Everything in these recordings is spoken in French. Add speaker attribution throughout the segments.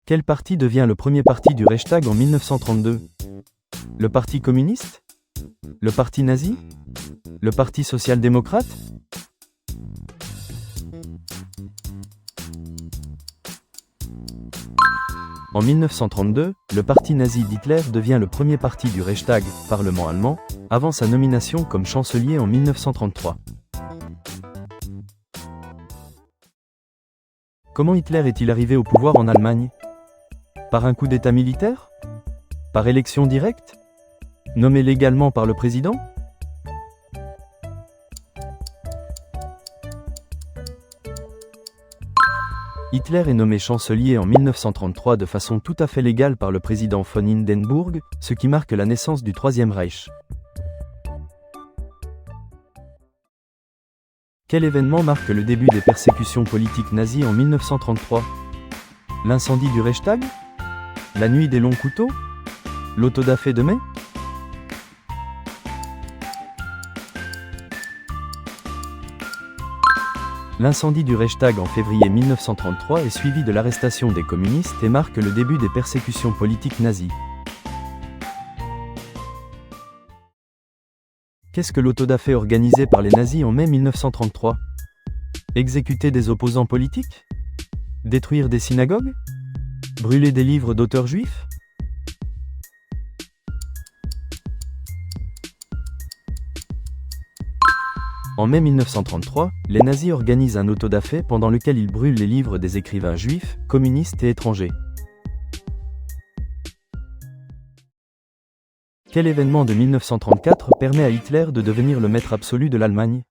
Speaker 1: Quel parti devient le premier parti du Reichstag en 1932? Le Parti communiste? Le Parti nazi? Le Parti social-démocrate? En 1932, le parti nazi d'Hitler devient le premier parti du Reichstag, Parlement allemand, avant sa nomination comme chancelier en 1933. Comment Hitler est-il arrivé au pouvoir en Allemagne? Par un coup d'État militaire? Par élection directe? Nommé légalement par le président? Hitler est nommé chancelier en 1933 de façon tout à fait légale par le président von Hindenburg, ce qui marque la naissance du Troisième Reich. Quel événement marque le début des persécutions politiques nazies en 1933? L'incendie du Reichstag? La nuit des longs couteaux? L'autodafé de mai? L'incendie du Reichstag en février 1933 est suivi de l'arrestation des communistes et marque le début des persécutions politiques nazies. Qu'est-ce que l'autodafé organisé par les nazis en mai 1933? Exécuter des opposants politiques? Détruire des synagogues? Brûler des livres d'auteurs juifs? En mai 1933, les nazis organisent un autodafé pendant lequel ils brûlent les livres des écrivains juifs, communistes et étrangers. Quel événement de 1934 permet à Hitler de devenir le maître absolu de l'Allemagne?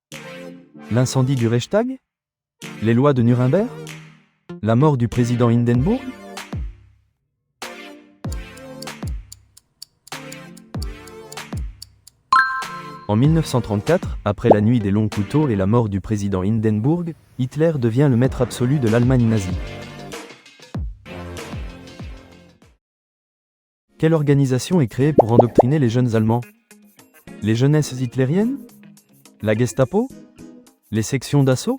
Speaker 1: L'incendie du Reichstag? Les lois de Nuremberg? La mort du président Hindenburg? En 1934, après la nuit des longs couteaux et la mort du président Hindenburg, Hitler devient le maître absolu de l'Allemagne nazie. Quelle organisation est créée pour endoctriner les jeunes Allemands? Les jeunesses hitlériennes? La Gestapo? Les sections d'assaut?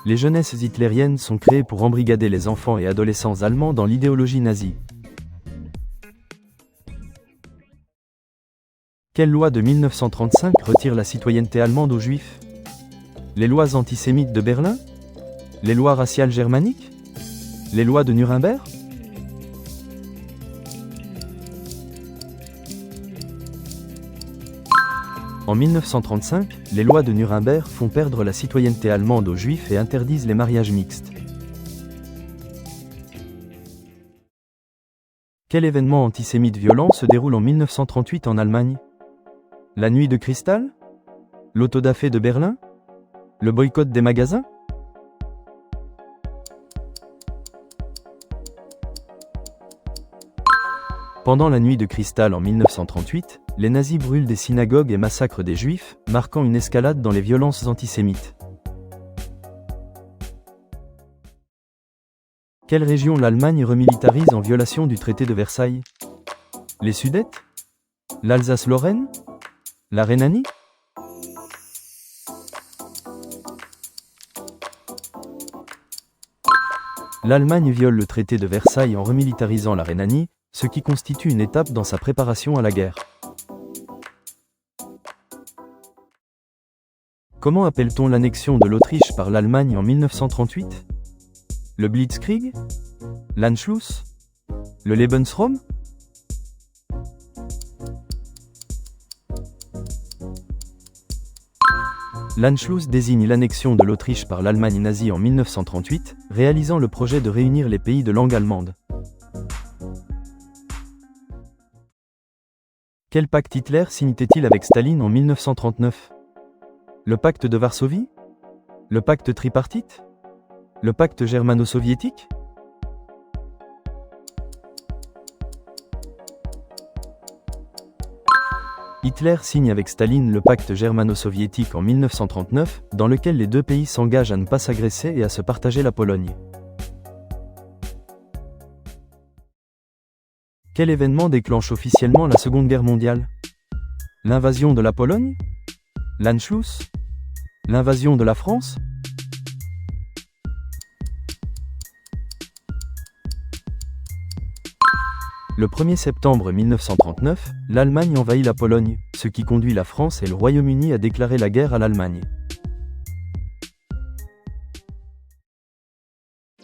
Speaker 1: Les jeunesses hitlériennes sont créées pour embrigader les enfants et adolescents allemands dans l'idéologie nazie. Quelle loi de 1935 retire la citoyenneté allemande aux Juifs? Les lois antisémites de Berlin? Les lois raciales germaniques? Les lois de Nuremberg? En 1935, les lois de Nuremberg font perdre la citoyenneté allemande aux Juifs et interdisent les mariages mixtes. Quel événement antisémite violent se déroule en 1938 en Allemagne? La nuit de cristal? L'autodafé de Berlin? Le boycott des magasins? Pendant la nuit de cristal en 1938, les nazis brûlent des synagogues et massacrent des juifs, marquant une escalade dans les violences antisémites. Quelle région l'Allemagne remilitarise en violation du traité de Versailles? Les Sudètes? L'Alsace-Lorraine? La Rhénanie? L'Allemagne viole le traité de Versailles en remilitarisant la Rhénanie, ce qui constitue une étape dans sa préparation à la guerre. Comment appelle-t-on l'annexion de l'Autriche par l'Allemagne en 1938? Le Blitzkrieg? L'Anschluss? Le Lebensraum? L'Anschluss désigne l'annexion de l'Autriche par l'Allemagne nazie en 1938, réalisant le projet de réunir les pays de langue allemande. Quel pacte Hitler signe-t-il avec Staline en 1939? Le pacte de Varsovie? Le pacte tripartite? Le pacte germano-soviétique? Hitler signe avec Staline le pacte germano-soviétique en 1939, dans lequel les deux pays s'engagent à ne pas s'agresser et à se partager la Pologne. Quel événement déclenche officiellement la Seconde Guerre mondiale? L'invasion de la Pologne? L'Anschluss? L'invasion de la France? Le 1er septembre 1939, l'Allemagne envahit la Pologne, ce qui conduit la France et le Royaume-Uni à déclarer la guerre à l'Allemagne.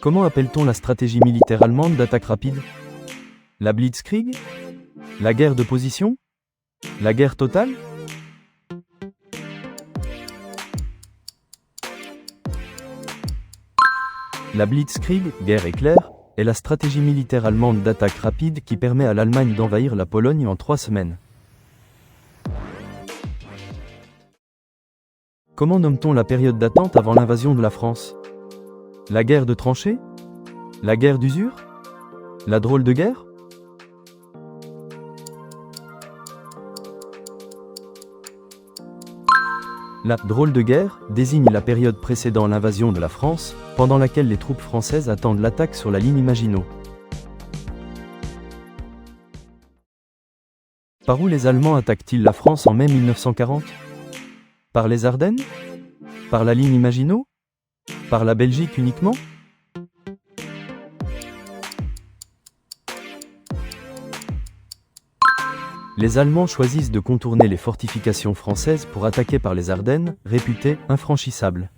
Speaker 1: Comment appelle-t-on la stratégie militaire allemande d'attaque rapide? La Blitzkrieg? La guerre de position? La guerre totale? La Blitzkrieg, guerre éclair, est la stratégie militaire allemande d'attaque rapide qui permet à l'Allemagne d'envahir la Pologne en 3 semaines. Comment nomme-t-on la période d'attente avant l'invasion de la France? La guerre de tranchées? La guerre d'usure? La drôle de guerre? La drôle de guerre désigne la période précédant l'invasion de la France, pendant laquelle les troupes françaises attendent l'attaque sur la ligne Maginot. Par où les Allemands attaquent-ils la France en mai 1940? Par les Ardennes? Par la ligne Maginot? Par la Belgique uniquement? Les Allemands choisissent de contourner les fortifications françaises pour attaquer par les Ardennes, réputées infranchissables.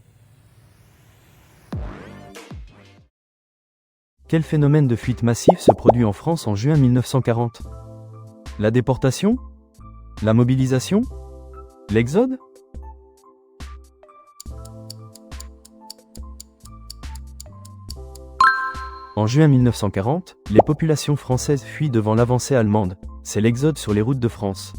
Speaker 1: Quel phénomène de fuite massive se produit en France en juin 1940? La déportation? La mobilisation? L'exode? En juin 1940, les populations françaises fuient devant l'avancée allemande. C'est l'exode sur les routes de France.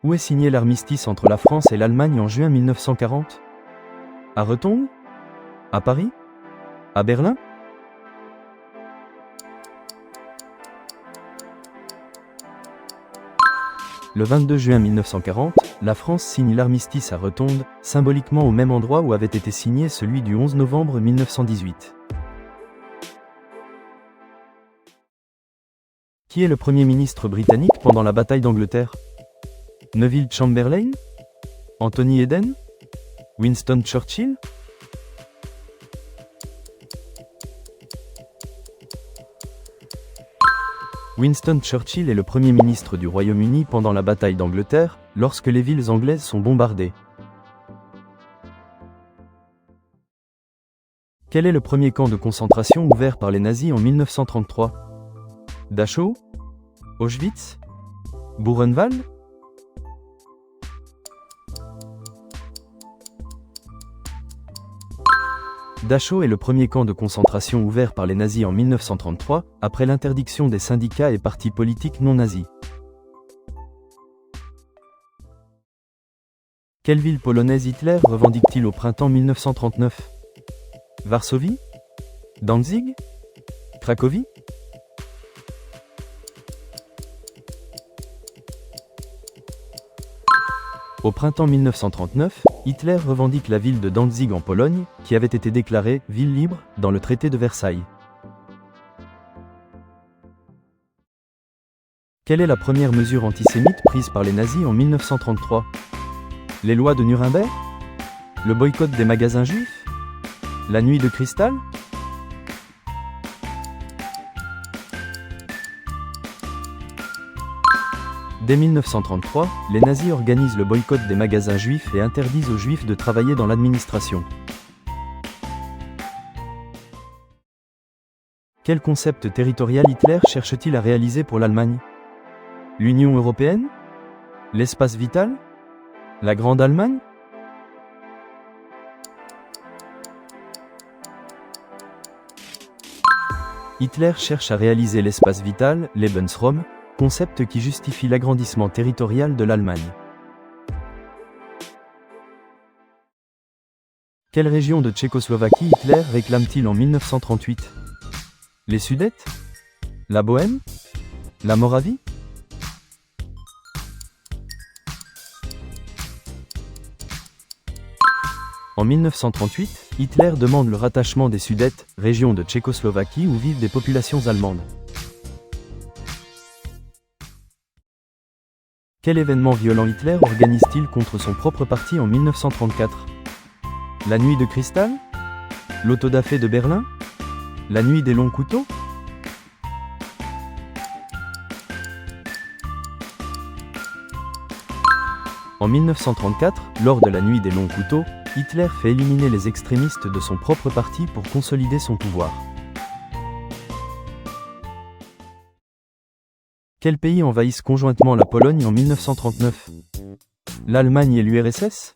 Speaker 1: Où est signé l'armistice entre la France et l'Allemagne en juin 1940? À Retombes? À Paris? À Berlin? Le 22 juin 1940, la France signe l'armistice à Retombes, symboliquement au même endroit où avait été signé celui du 11 novembre 1918. Qui est le Premier ministre britannique pendant la bataille d'Angleterre? Neville Chamberlain? Anthony Eden? Winston Churchill? Winston Churchill est le Premier ministre du Royaume-Uni pendant la bataille d'Angleterre, lorsque les villes anglaises sont bombardées. Quel est le premier camp de concentration ouvert par les nazis en 1933? Dachau? Auschwitz? Buchenwald? Dachau est le premier camp de concentration ouvert par les nazis en 1933, après l'interdiction des syndicats et partis politiques non nazis. Quelle ville polonaise Hitler revendique-t-il au printemps 1939? Varsovie? Danzig? Cracovie? Au printemps 1939, Hitler revendique la ville de Danzig en Pologne, qui avait été déclarée ville libre dans le traité de Versailles. Quelle est la première mesure antisémite prise par les nazis en 1933? Les lois de Nuremberg? Le boycott des magasins juifs? La nuit de cristal? Dès 1933, les nazis organisent le boycott des magasins juifs et interdisent aux juifs de travailler dans l'administration. Quel concept territorial Hitler cherche-t-il à réaliser pour l'Allemagne? L'Union européenne? L'espace vital? La Grande Allemagne? Hitler cherche à réaliser l'espace vital, Lebensraum, concept qui justifie l'agrandissement territorial de l'Allemagne. Quelle région de Tchécoslovaquie Hitler réclame-t-il en 1938? Les Sudètes? La Bohême? La Moravie? En 1938, Hitler demande le rattachement des Sudètes, région de Tchécoslovaquie où vivent des populations allemandes. Quel événement violent Hitler organise-t-il contre son propre parti en 1934? La nuit de cristal? L'autodafé de Berlin? La nuit des longs couteaux? En 1934, lors de la nuit des longs couteaux, Hitler fait éliminer les extrémistes de son propre parti pour consolider son pouvoir. Quels pays envahissent conjointement la Pologne en 1939? L'Allemagne et l'URSS?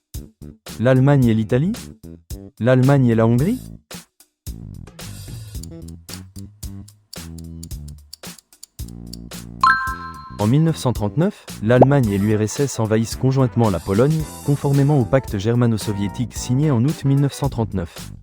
Speaker 1: L'Allemagne et l'Italie? L'Allemagne et la Hongrie? En 1939, l'Allemagne et l'URSS envahissent conjointement la Pologne, conformément au pacte germano-soviétique signé en août 1939.